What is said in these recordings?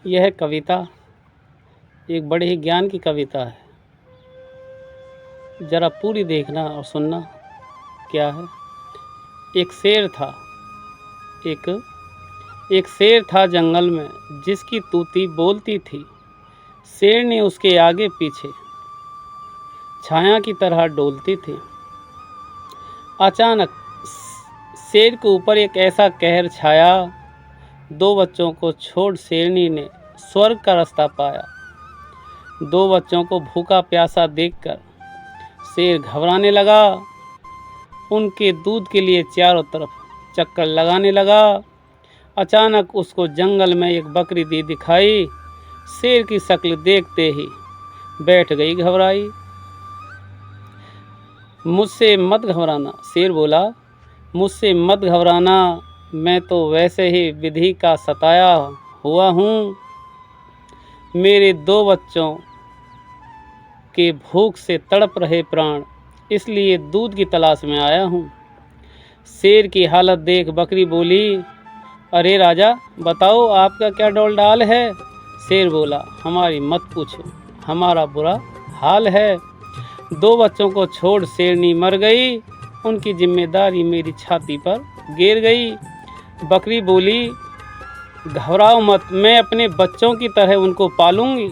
यह कविता एक बड़े ही ज्ञान की कविता है। ज़रा पूरी देखना और सुनना क्या है। एक शेर था एक शेर था जंगल में, जिसकी तूती बोलती थी। शेर ने उसके आगे पीछे छाया की तरह डोलती थी। अचानक शेर के ऊपर एक ऐसा कहर छाया, दो बच्चों को छोड़ शेरनी ने स्वर्ग का रास्ता पाया। दो बच्चों को भूखा प्यासा देखकर शेर घबराने लगा। उनके दूध के लिए चारों तरफ चक्कर लगाने लगा। अचानक उसको जंगल में एक बकरी दी दिखाई। शेर की शक्ल देखते ही बैठ गई घबराई। मुझसे मत घबराना, शेर बोला, मुझसे मत घबराना, मैं तो वैसे ही विधि का सताया हुआ हूँ। मेरे दो बच्चों के भूख से तड़प रहे प्राण, इसलिए दूध की तलाश में आया हूँ। शेर की हालत देख बकरी बोली, अरे राजा, बताओ आपका क्या डोल डाल है। शेर बोला, हमारी मत पूछो, हमारा बुरा हाल है। दो बच्चों को छोड़ शेरनी मर गई, उनकी जिम्मेदारी मेरी छाती पर गिर गई। बकरी बोली, घबराओ मत, मैं अपने बच्चों की तरह उनको पालूंगी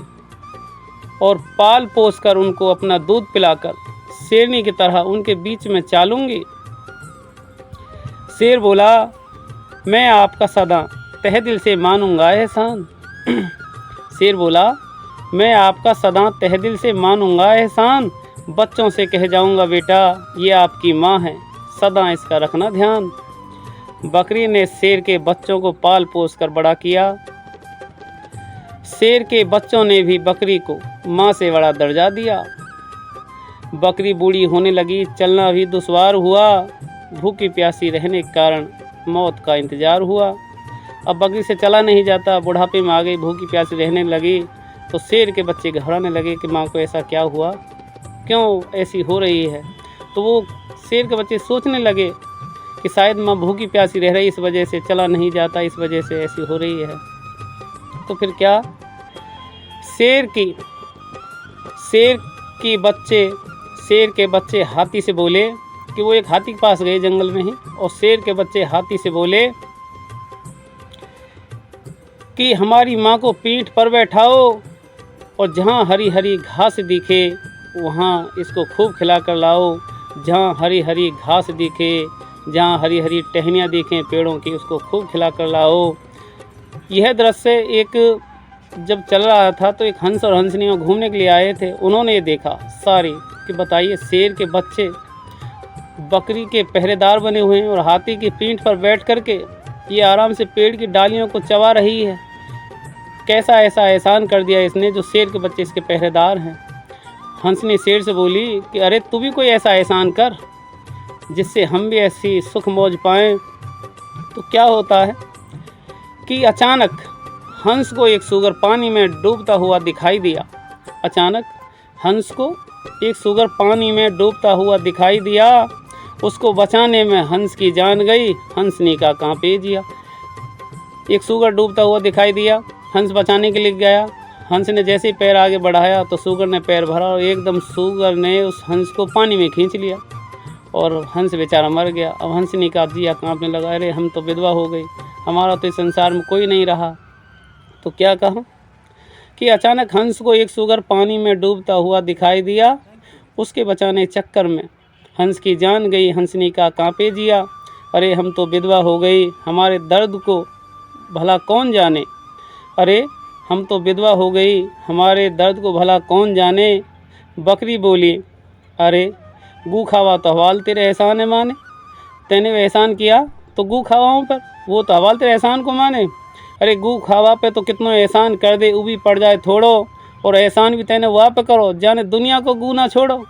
और पाल पोस कर उनको अपना दूध पिलाकर शेरनी की तरह उनके बीच में चालूंगी। शेर बोला, मैं आपका सदा तहे दिल से मानूंगा एहसान। शेर बोला, मैं आपका सदा तहे दिल से मानूंगा एहसान। बच्चों से कह जाऊंगा, बेटा ये आपकी माँ है, सदा इसका रखना ध्यान। बकरी ने शेर के बच्चों को पाल पोस कर बड़ा किया। शेर के बच्चों ने भी बकरी को माँ से बड़ा दर्जा दिया। बकरी बूढ़ी होने लगी, चलना भी दुश्वार हुआ। भूखी प्यासी रहने के कारण मौत का इंतजार हुआ। अब बकरी से चला नहीं जाता, बुढ़ापे में आ गई, भूखी प्यासी रहने लगी। तो शेर के बच्चे घबराने लगे कि माँ को ऐसा क्या हुआ, क्यों ऐसी हो रही है। तो वो शेर के बच्चे सोचने लगे कि शायद माँ भूखी प्यासी रह रही, इस वजह से चला नहीं जाता, इस वजह से ऐसी हो रही है। तो फिर क्या, शेर के बच्चे हाथी से बोले कि वो एक हाथी के पास गए जंगल में ही, और शेर के बच्चे हाथी से बोले कि हमारी माँ को पीठ पर बैठाओ और जहाँ हरी हरी घास दिखे वहाँ इसको खूब खिला कर लाओ। जहाँ हरी हरी घास दिखे, जहाँ हरी हरी टहनियाँ दिखें पेड़ों की, उसको खूब खिला कर लाओ। यह दृश्य एक जब चल रहा था तो एक हंस और हंसनी में घूमने के लिए आए थे। उन्होंने ये देखा सारे कि बताइए, शेर के बच्चे बकरी के पहरेदार बने हुए हैं और हाथी की पीठ पर बैठ करके ये आराम से पेड़ की डालियों को चबा रही है। कैसा ऐसा एहसान कर दिया इसने जो शेर के बच्चे इसके पहरेदार हैं। हंसनी शेर से बोली कि अरे तू भी कोई ऐसा एहसान कर जिससे हम भी ऐसी सुख मौज पाएं। तो क्या होता है कि अचानक हंस को एक सूगर पानी में डूबता हुआ दिखाई दिया। अचानक हंस को एक सूगर पानी में डूबता हुआ दिखाई दिया। उसको बचाने में हंस की जान गई, हंसनी का कांपे जिया। एक सूगर डूबता हुआ दिखाई दिया, हंस बचाने के लिए गया। हंस ने जैसे ही पैर आगे बढ़ाया तो सूगर ने पैर भरा और एकदम सूगर ने उस हंस को पानी में खींच लिया और हंस बेचारा मर गया। अब हंसनी का जिया कांपने लगा, अरे हम तो विधवा हो गई, हमारा तो इस संसार में कोई नहीं रहा। तो क्या कहा कि अचानक हंस को एक सूगर पानी में डूबता हुआ दिखाई दिया। उसके बचाने चक्कर में हंस की जान गई, हंसनी का कांपे जिया। अरे हम तो विधवा हो गई, हमारे दर्द को भला कौन जाने। अरे हम तो विधवा हो गई, हमारे दर्द को भला कौन जाने। बकरी बोली, अरे गू खावा तो हवाल तेरे एहसान है माने। तैने वो एहसान किया तो गू खावाओं पर, वो तो हवाल तेरे एहसान को माने। अरे गू खावा पे तो कितनो एहसान कर दे, भी पड़ जाए थोड़ो, और एहसान भी तैने वहाँ पे करो जाने दुनिया को गू ना छोड़ो।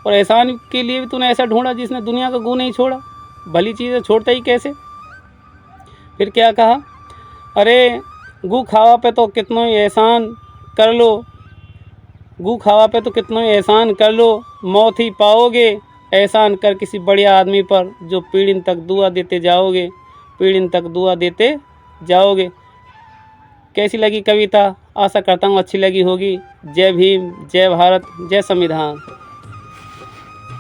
और एहसान के लिए भी तूने ऐसा ढूंढा जिसने दुनिया का गू नहीं छोड़ा, भली चीज़ें छोड़ता ही कैसे। फिर क्या कहा, अरे गू खावा पे तो कितनो ही एहसान कर लो, गू खावा पे तो कितनो ही एहसान कर लो, मौत ही पाओगे एहसान कर किसी बढ़िया आदमी पर जो पीढ़ी तक दुआ देते जाओगे, पीढ़ी तक दुआ देते जाओगे। कैसी लगी कविता? आशा करता हूँ अच्छी लगी होगी। जय भीम, जय भारत, जय संविधान।